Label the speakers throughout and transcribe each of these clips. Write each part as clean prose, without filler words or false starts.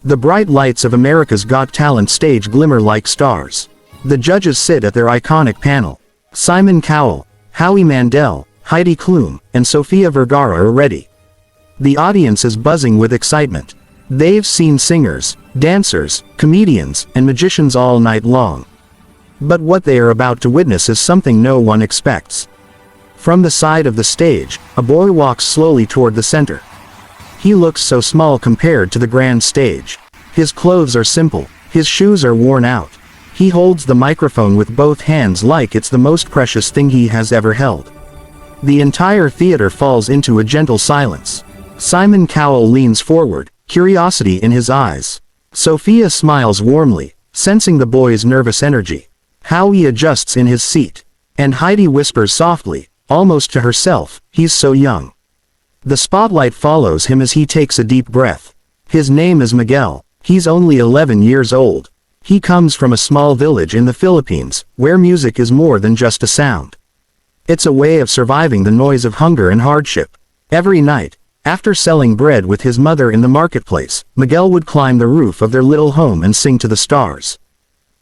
Speaker 1: The bright lights of America's Got Talent stage glimmer like stars. The judges sit at their iconic panel. Simon Cowell, Howie Mandel, Heidi Klum, and Sofia Vergara are ready. The audience is buzzing with excitement. They've seen singers, dancers, comedians, and magicians all night long. But what they are about to witness is something no one expects. From the side of the stage, a boy walks slowly toward the center. He looks so small compared to the grand stage. His clothes are simple, his shoes are worn out. He holds the microphone with both hands like it's the most precious thing he has ever held. The entire theater falls into a gentle silence. Simon Cowell leans forward, curiosity in his eyes. Sofia smiles warmly, sensing the boy's nervous energy. Howie adjusts in his seat. And Heidi whispers softly, almost to herself, "He's so young." The spotlight follows him as he takes a deep breath. His name is Miguel. He's only 11 years old. He comes from a small village in the Philippines, where music is more than just a sound. It's a way of surviving the noise of hunger and hardship. Every night, after selling bread with his mother in the marketplace, Miguel would climb the roof of their little home and sing to the stars.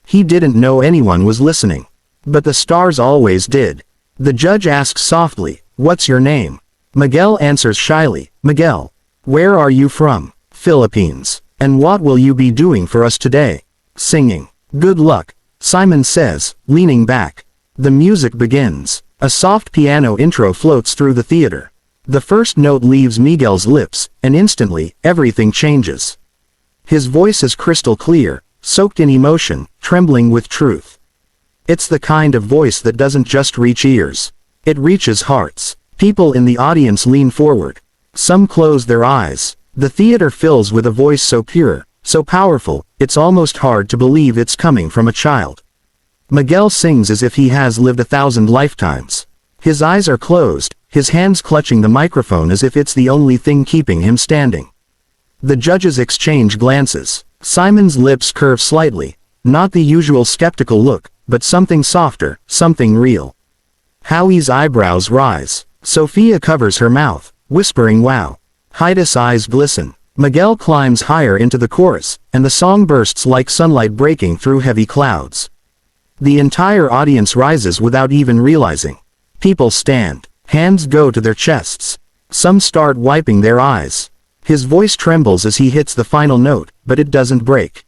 Speaker 1: He didn't know anyone was listening. But the stars always did. The judge asks softly, "What's your name?" Miguel answers shyly, "Miguel. Where are you from?" "Philippines. And what will you be doing for us today?" "Singing." "Good luck," Simon says, leaning back. The music begins. A soft piano intro floats through the theater. The first note leaves Miguel's lips, and instantly, everything changes. His voice is crystal clear, soaked in emotion, trembling with truth. It's the kind of voice that doesn't just reach ears. It reaches hearts. People in the audience lean forward. Some close their eyes. The theater fills with a voice so pure, so powerful, it's almost hard to believe it's coming from a child. Miguel sings as if he has lived 1,000 lifetimes. His eyes are closed, his hands clutching the microphone as if it's the only thing keeping him standing. The judges exchange glances. Simon's lips curve slightly, not the usual skeptical look, but something softer, something real. Howie's eyebrows rise. Sofia covers her mouth, whispering wow. Heidi's eyes glisten. Miguel climbs higher into the chorus, and the song bursts like sunlight breaking through heavy clouds. The entire audience rises without even realizing. People stand. Hands go to their chests. Some start wiping their eyes. His voice trembles as he hits the final note, but it doesn't break.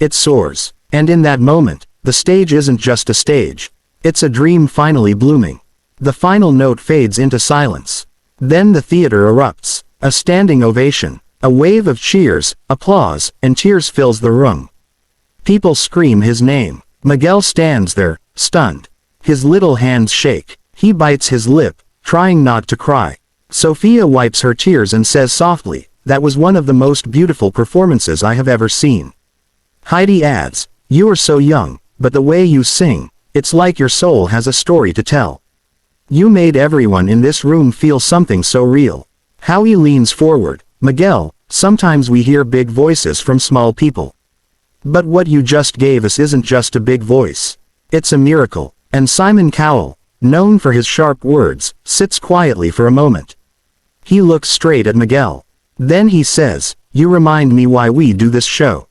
Speaker 1: It soars. And in that moment, the stage isn't just a stage. It's a dream finally blooming. The final note fades into silence. Then the theater erupts. A standing ovation. A wave of cheers, applause, and tears fills the room. People scream his name. Miguel stands there, stunned. His little hands shake. He bites his lip, trying not to cry. Sofia wipes her tears and says softly, "That was one of the most beautiful performances I have ever seen." Heidi adds, "You are so young, but the way you sing, it's like your soul has a story to tell. You made everyone in this room feel something so real." Howie leans forward. "Miguel, sometimes we hear big voices from small people. But what you just gave us isn't just a big voice. It's a miracle." And Simon Cowell, known for his sharp words, sits quietly for a moment. He looks straight at Miguel. Then he says, "You remind me why we do this show.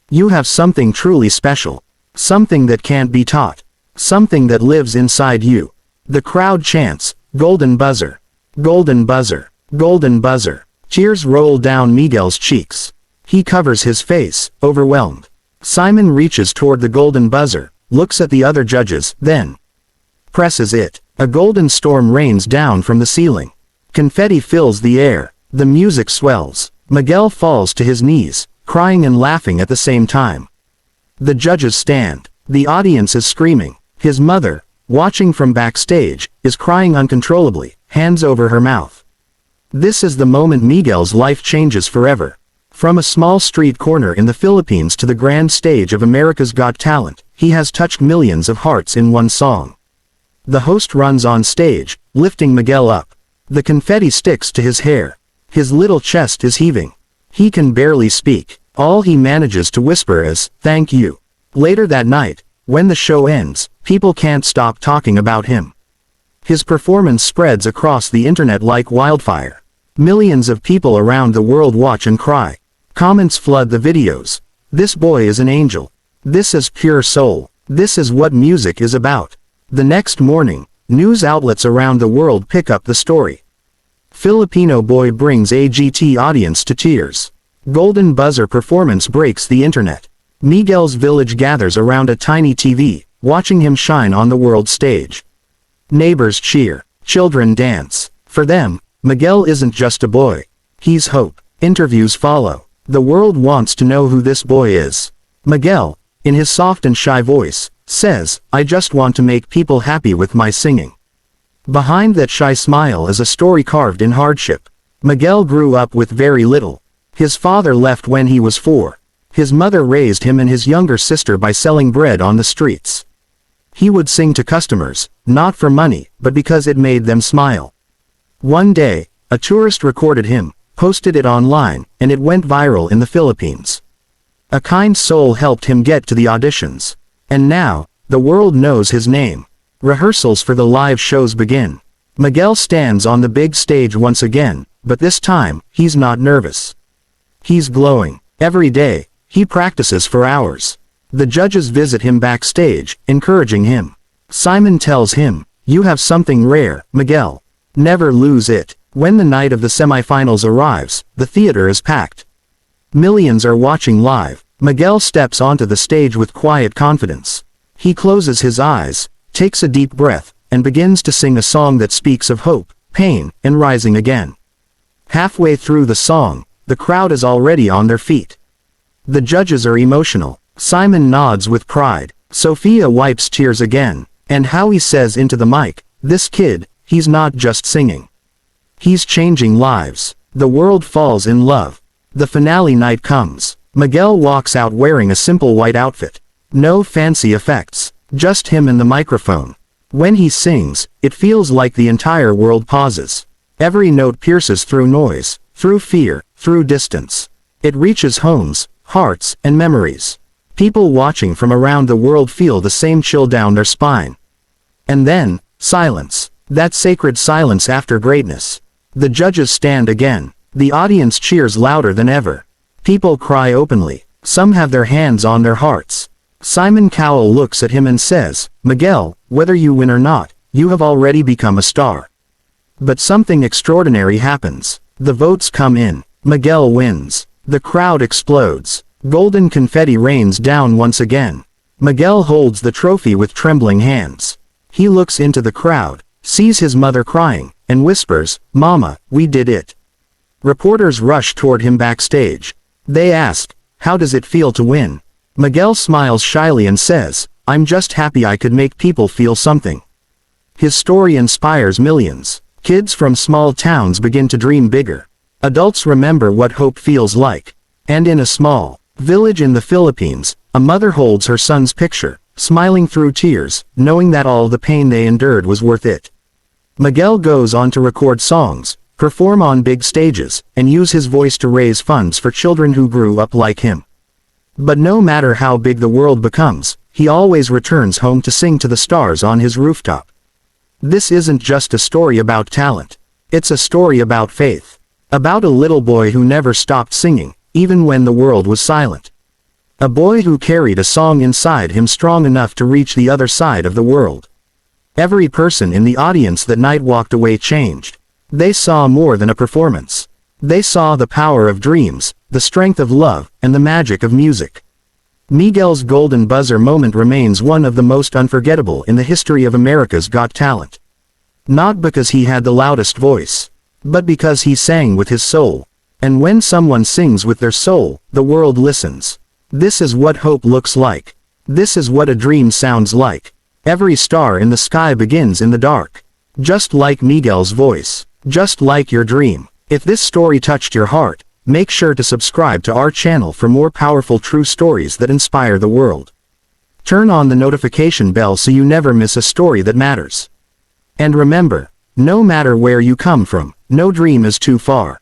Speaker 1: You have something truly special. Something that can't be taught. Something that lives inside you." The crowd chants, "Golden buzzer. Golden buzzer. Golden buzzer." Tears roll down Miguel's cheeks. He covers his face, overwhelmed. Simon reaches toward the golden buzzer, looks at the other judges, then presses it. A golden storm rains down from the ceiling. Confetti fills the air. The music swells. Miguel falls to his knees, crying and laughing at the same time. The judges stand. The audience is screaming. His mother, watching from backstage, is crying uncontrollably, hands over her mouth. This is the moment Miguel's life changes forever. From a small street corner in the Philippines to the grand stage of America's Got Talent, he has touched millions of hearts in one song. The host runs on stage, lifting Miguel up. The confetti sticks to his hair. His little chest is heaving. He can barely speak. All he manages to whisper is, "Thank you." Later that night, when the show ends, people can't stop talking about him. His performance spreads across the internet like wildfire. Millions of people around the world watch and cry. Comments flood the videos. This boy is an angel. This is pure soul. This is what music is about. The next morning, news outlets around the world pick up the story. Filipino boy brings AGT audience to tears. Golden buzzer performance breaks the internet. Miguel's village gathers around a tiny TV, watching him shine on the world stage. Neighbors cheer. Children dance. For them, Miguel isn't just a boy. He's hope. Interviews follow. The world wants to know who this boy is. Miguel, in his soft and shy voice, says, "I just want to make people happy with my singing." Behind that shy smile is a story carved in hardship. Miguel grew up with very little. His father left when he was 4. His mother raised him and his younger sister by selling bread on the streets. He would sing to customers, not for money, but because it made them smile. One day, a tourist recorded him, posted it online, and it went viral in the Philippines. A kind soul helped him get to the auditions. And now, the world knows his name. Rehearsals for the live shows begin. Miguel stands on the big stage once again, but this time, he's not nervous. He's glowing. Every day, he practices for hours. The judges visit him backstage, encouraging him. Simon tells him, "You have something rare, Miguel. Never lose it." When the night of the semifinals arrives, the theater is packed. Millions are watching live. Miguel steps onto the stage with quiet confidence. He closes his eyes, takes a deep breath, and begins to sing a song that speaks of hope, pain, and rising again. Halfway through the song, the crowd is already on their feet. The judges are emotional. Simon nods with pride. Sophia wipes tears again. And Howie says into the mic, "This kid, he's not just singing. He's changing lives." The world falls in love. The finale night comes. Miguel walks out wearing a simple white outfit. No fancy effects. Just him and the microphone. When he sings, it feels like the entire world pauses. Every note pierces through noise, through fear, through distance. It reaches homes, hearts, and memories. People watching from around the world feel the same chill down their spine. And then, silence. That sacred silence after greatness. The judges stand again. The audience cheers louder than ever. People cry openly. Some have their hands on their hearts. Simon Cowell looks at him and says, "Miguel, whether you win or not, you have already become a star." But something extraordinary happens. The votes come in. Miguel wins. The crowd explodes. Golden confetti rains down once again. Miguel holds the trophy with trembling hands. He looks into the crowd, sees his mother crying, and whispers, "Mama, we did it." Reporters rush toward him backstage. They ask, "How does it feel to win?" Miguel smiles shyly and says, "I'm just happy I could make people feel something." His story inspires millions. Kids from small towns begin to dream bigger. Adults remember what hope feels like. And in a small village in the Philippines, a mother holds her son's picture, smiling through tears, knowing that all the pain they endured was worth it. Miguel goes on to record songs, perform on big stages, and use his voice to raise funds for children who grew up like him. But no matter how big the world becomes, he always returns home to sing to the stars on his rooftop. This isn't just a story about talent. It's a story about faith. About a little boy who never stopped singing, even when the world was silent. A boy who carried a song inside him strong enough to reach the other side of the world. Every person in the audience that night walked away changed. They saw more than a performance. They saw the power of dreams, the strength of love, and the magic of music. Miguel's golden buzzer moment remains one of the most unforgettable in the history of America's Got Talent. Not because he had the loudest voice, but because he sang with his soul. And when someone sings with their soul, the world listens. This is what hope looks like. This is what a dream sounds like. Every star in the sky begins in the dark. Just like Miguel's voice. Just like your dream. If this story touched your heart, make sure to subscribe to our channel for more powerful true stories that inspire the world. Turn on the notification bell so you never miss a story that matters. And remember, no matter where you come from, no dream is too far.